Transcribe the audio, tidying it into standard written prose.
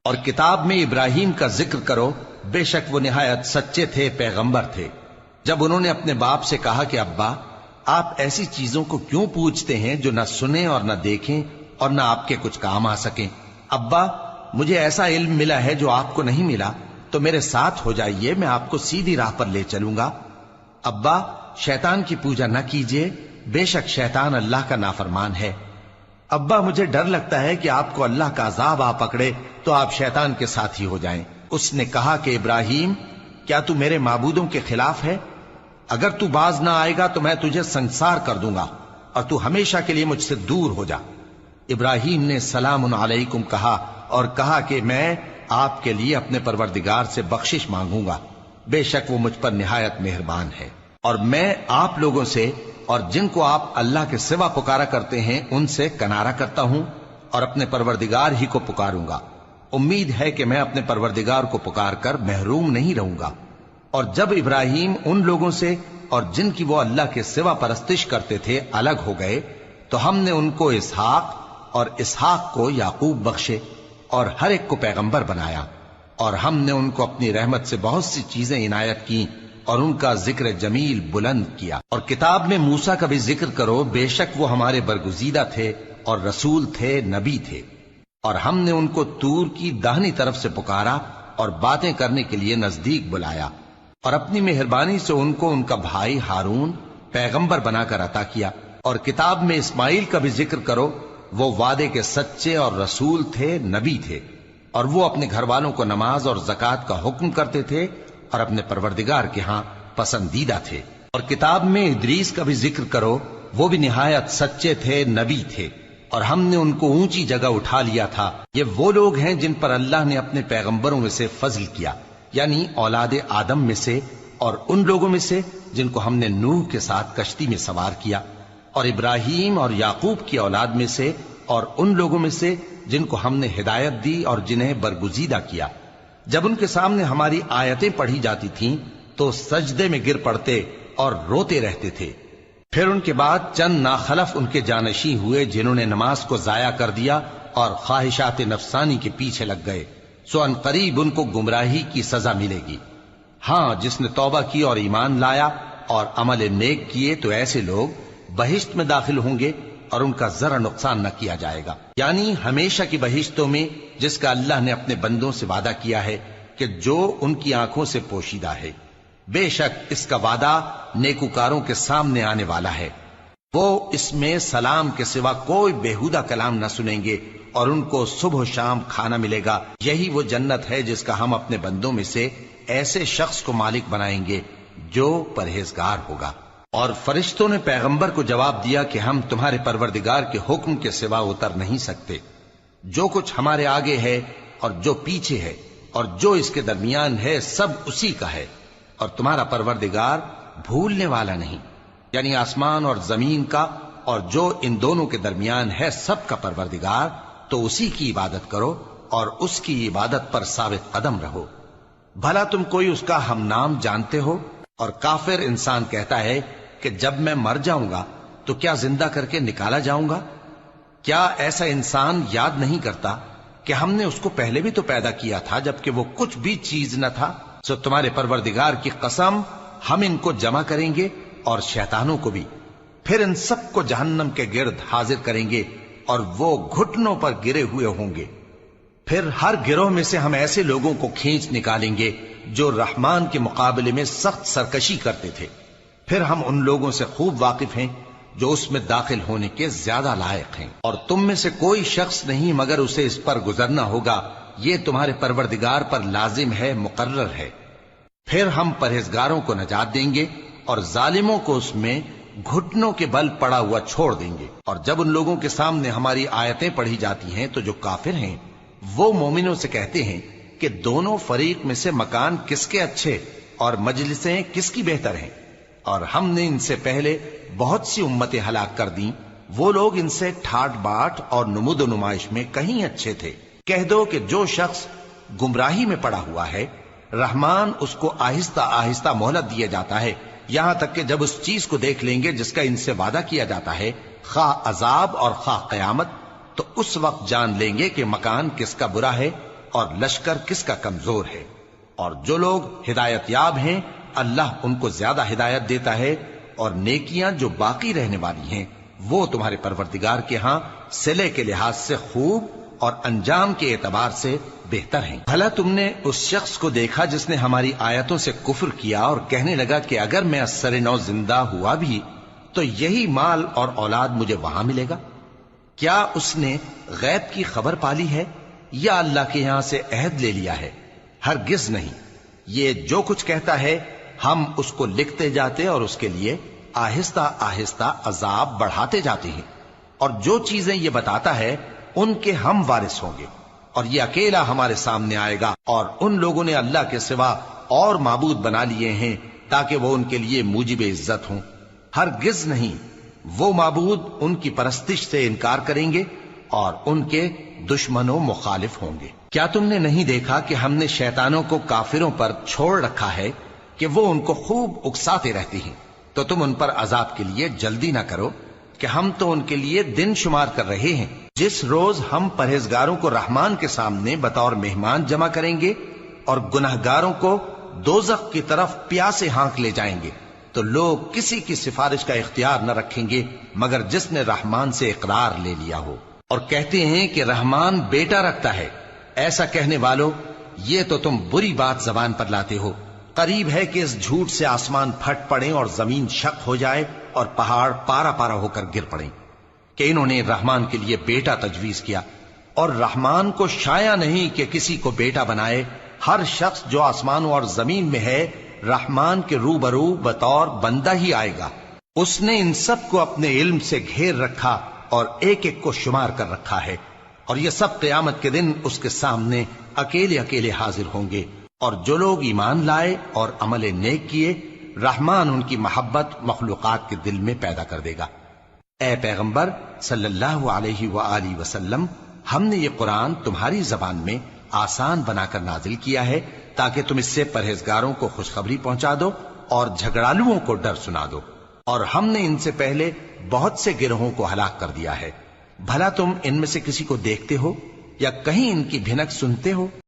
اور کتاب میں ابراہیم کا ذکر کرو، بے شک وہ نہایت سچے تھے، پیغمبر تھے۔ جب انہوں نے اپنے باپ سے کہا کہ ابا، آپ ایسی چیزوں کو کیوں پوچھتے ہیں جو نہ سنیں اور نہ دیکھیں اور نہ آپ کے کچھ کام آ سکیں؟ ابا، مجھے ایسا علم ملا ہے جو آپ کو نہیں ملا، تو میرے ساتھ ہو جائیے، میں آپ کو سیدھی راہ پر لے چلوں گا۔ ابا، شیطان کی پوجا نہ کیجیے، بے شک شیطان اللہ کا نافرمان ہے۔ ابا، مجھے ڈر لگتا ہے کہ آپ کو اللہ کا عذاب آ پکڑے تو آپ شیطان کے ساتھی ہو جائیں۔ اس نے کہا کہ ابراہیم، کیا تو میرے معبودوں کے خلاف ہے؟ اگر تو باز نہ آئے گا تو میں تجھے سنسار کر دوں گا اور تو ہمیشہ کے لیے مجھ سے دور ہو جا۔ ابراہیم نے سلام علیکم کہا اور کہا کہ میں آپ کے لیے اپنے پروردگار سے بخشش مانگوں گا، بے شک وہ مجھ پر نہایت مہربان ہے۔ اور میں آپ لوگوں سے اور جن کو آپ اللہ کے سوا پکارا کرتے ہیں ان سے کنارہ کرتا ہوں اور اپنے پروردگار ہی کو پکاروں گا۔ امید ہے کہ میں اپنے پروردگار کو پکار کر محروم نہیں رہوں گا۔ اور جب ابراہیم ان لوگوں سے اور جن کی وہ اللہ کے سوا پرستش کرتے تھے الگ ہو گئے تو ہم نے ان کو اسحاق اور اسحاق کو یعقوب بخشے اور ہر ایک کو پیغمبر بنایا، اور ہم نے ان کو اپنی رحمت سے بہت سی چیزیں عنایت کی اور ان کا ذکر جمیل بلند کیا۔ اور کتاب میں موسیٰ کا بھی ذکر کرو، بے شک وہ ہمارے برگزیدہ تھے اور رسول تھے، نبی تھے، اور ہم نے ان کو طور کی داہنی طرف سے پکارا اور باتیں کرنے کے لیے نزدیک بلایا، اور اپنی مہربانی سے ان کو ان کا بھائی ہارون پیغمبر بنا کر عطا کیا۔ اور کتاب میں اسماعیل کا بھی ذکر کرو، وہ وعدے کے سچے اور رسول تھے، نبی تھے، اور وہ اپنے گھر والوں کو نماز اور زکوٰۃ کا حکم کرتے تھے اور اپنے پروردگار کے ہاں پسندیدہ تھے۔ اور کتاب میں ادریس کا بھی ذکر کرو، وہ بھی نہایت سچے تھے، نبی تھے، اور ہم نے ان کو اونچی جگہ اٹھا لیا تھا۔ یہ وہ لوگ ہیں جن پر اللہ نے اپنے پیغمبروں میں سے فضل کیا، یعنی اولاد آدم میں سے، اور ان لوگوں میں سے جن کو ہم نے نوح کے ساتھ کشتی میں سوار کیا، اور ابراہیم اور یعقوب کی اولاد میں سے، اور ان لوگوں میں سے جن کو ہم نے ہدایت دی اور جنہیں برگزیدہ کیا۔ جب ان کے سامنے ہماری آیتیں پڑھی جاتی تھیں تو سجدے میں گر پڑتے اور روتے رہتے تھے۔ پھر ان کے بعد چند ناخلف ان کے جانشیں ہوئے جنہوں نے نماز کو ضائع کر دیا اور خواہشات نفسانی کے پیچھے لگ گئے، سو ان قریب ان کو گمراہی کی سزا ملے گی۔ ہاں، جس نے توبہ کی اور ایمان لایا اور عمل نیک کیے تو ایسے لوگ بہشت میں داخل ہوں گے اور ان کا ذرا نقصان نہ کیا جائے گا، یعنی ہمیشہ کی بہشتوں میں جس کا اللہ نے اپنے بندوں سے وعدہ کیا ہے کہ جو ان کی آنکھوں سے پوشیدہ ہے۔ بے شک اس کا وعدہ نیکوکاروں کے سامنے آنے والا ہے، وہ اس میں سلام کے سوا کوئی بیہودہ کلام نہ سنیں گے اور ان کو صبح و شام کھانا ملے گا۔ یہی وہ جنت ہے جس کا ہم اپنے بندوں میں سے ایسے شخص کو مالک بنائیں گے جو پرہیزگار ہوگا۔ اور فرشتوں نے پیغمبر کو جواب دیا کہ ہم تمہارے پروردگار کے حکم کے سوا اتر نہیں سکتے، جو کچھ ہمارے آگے ہے اور جو پیچھے ہے اور جو اس کے درمیان ہے سب اسی کا ہے، اور تمہارا پروردگار بھولنے والا نہیں، یعنی آسمان اور زمین کا اور جو ان دونوں کے درمیان ہے سب کا پروردگار، تو اسی کی عبادت کرو اور اس کی عبادت پر ثابت قدم رہو۔ بھلا تم کوئی اس کا ہم نام جانتے ہو؟ اور کافر انسان کہتا ہے کہ جب میں مر جاؤں گا تو کیا زندہ کر کے نکالا جاؤں گا؟ کیا ایسا انسان یاد نہیں کرتا کہ ہم نے اس کو پہلے بھی تو پیدا کیا تھا جبکہ وہ کچھ بھی چیز نہ تھا؟ سو تمہارے پروردگار کی قسم، ہم ان کو جمع کریں گے اور شیطانوں کو بھی، پھر ان سب کو جہنم کے گرد حاضر کریں گے اور وہ گھٹنوں پر گرے ہوئے ہوں گے۔ پھر ہر گروہ میں سے ہم ایسے لوگوں کو کھینچ نکالیں گے جو رحمان کے مقابلے میں سخت سرکشی کرتے تھے، پھر ہم ان لوگوں سے خوب واقف ہیں جو اس میں داخل ہونے کے زیادہ لائق ہیں، اور تم میں سے کوئی شخص نہیں مگر اسے اس پر گزرنا ہوگا، یہ تمہارے پروردگار پر لازم ہے، مقرر ہے۔ پھر ہم پرہیزگاروں کو نجات دیں گے اور ظالموں کو اس میں گھٹنوں کے بل پڑا ہوا چھوڑ دیں گے۔ اور جب ان لوگوں کے سامنے ہماری آیتیں پڑھی جاتی ہیں تو جو کافر ہیں وہ مومنوں سے کہتے ہیں کہ دونوں فریق میں سے مکان کس کے اچھے اور مجلسیں کس کی بہتر ہیں، اور ہم نے ان سے پہلے بہت سی امتیں ہلاک کر دیں، وہ لوگ ان سے ٹھاٹ باٹ اور نمود و نمائش میں کہیں اچھے تھے۔ کہہ دو کہ جو شخص گمراہی میں پڑا ہوا ہے، رحمان اس کو آہستہ آہستہ مہلت دیا جاتا ہے، یہاں تک کہ جب اس چیز کو دیکھ لیں گے جس کا ان سے وعدہ کیا جاتا ہے، خواہ عذاب اور خواہ قیامت، تو اس وقت جان لیں گے کہ مکان کس کا برا ہے اور لشکر کس کا کمزور ہے۔ اور جو لوگ ہدایت یاب ہیں اللہ ان کو زیادہ ہدایت دیتا ہے، اور نیکیاں جو باقی رہنے والی ہیں وہ تمہارے پروردگار کے ہاں صلے کے لحاظ سے خوب اور انجام کے اعتبار سے بہتر ہیں۔ بھلا تم نے اس شخص کو دیکھا جس نے ہماری آیتوں سے کفر کیا اور کہنے لگا کہ اگر میں اثر نو زندہ ہوا بھی تو یہی مال اور اولاد مجھے وہاں ملے گا؟ کیا اس نے غیب کی خبر پالی ہے یا اللہ کے یہاں سے عہد لے لیا ہے؟ ہرگز نہیں۔ یہ جو کچھ کہتا ہے ہم اس کو لکھتے جاتے اور اس کے لیے آہستہ آہستہ عذاب بڑھاتے جاتے ہیں، اور جو چیزیں یہ بتاتا ہے ان کے ہم وارث ہوں گے، اور یہ اکیلا ہمارے سامنے آئے گا۔ اور ان لوگوں نے اللہ کے سوا اور معبود بنا لیے ہیں تاکہ وہ ان کے لیے موجب عزت ہوں۔ ہرگز نہیں، وہ معبود ان کی پرستش سے انکار کریں گے اور ان کے دشمنوں مخالف ہوں گے۔ کیا تم نے نہیں دیکھا کہ ہم نے شیطانوں کو کافروں پر چھوڑ رکھا ہے کہ وہ ان کو خوب اکساتے رہتے ہیں؟ تو تم ان پر عذاب کے لیے جلدی نہ کرو کہ ہم تو ان کے لیے دن شمار کر رہے ہیں۔ جس روز ہم پرہیزگاروں کو رحمان کے سامنے بطور مہمان جمع کریں گے اور گناہگاروں کو دوزخ کی طرف پیاسے ہانک لے جائیں گے، تو لوگ کسی کی سفارش کا اختیار نہ رکھیں گے مگر جس نے رحمان سے اقرار لے لیا ہو۔ اور کہتے ہیں کہ رحمان بیٹا رکھتا ہے۔ ایسا کہنے والوں، یہ تو تم بری بات زبان پر لاتے ہو۔ قریب ہے کہ اس جھوٹ سے آسمان پھٹ پڑیں اور زمین شق ہو جائے اور پہاڑ پارا پارا ہو کر گر پڑیں کہ انہوں نے رحمان کے لیے بیٹا تجویز کیا، اور رحمان کو شایع نہیں کہ کسی کو بیٹا بنائے۔ ہر شخص جو آسمانوں اور زمین میں ہے رحمان کے روبرو بطور بندہ ہی آئے گا۔ اس نے ان سب کو اپنے علم سے گھیر رکھا اور ایک ایک کو شمار کر رکھا ہے، اور یہ سب قیامت کے دن اس کے سامنے اکیلے اکیلے حاضر ہوں گے۔ اور جو لوگ ایمان لائے اور عمل نیک کیے رحمان ان کی محبت مخلوقات کے دل میں پیدا کر دے گا۔ اے پیغمبر صلی اللہ علیہ وآلہ وسلم، ہم نے یہ قرآن تمہاری زبان میں آسان بنا کر نازل کیا ہے تاکہ تم اس سے پرہیزگاروں کو خوشخبری پہنچا دو اور جھگڑالوؤں کو ڈر سنا دو۔ اور ہم نے ان سے پہلے بہت سے گروہوں کو ہلاک کر دیا ہے۔ بھلا تم ان میں سے کسی کو دیکھتے ہو یا کہیں ان کی بھنک سنتے ہو؟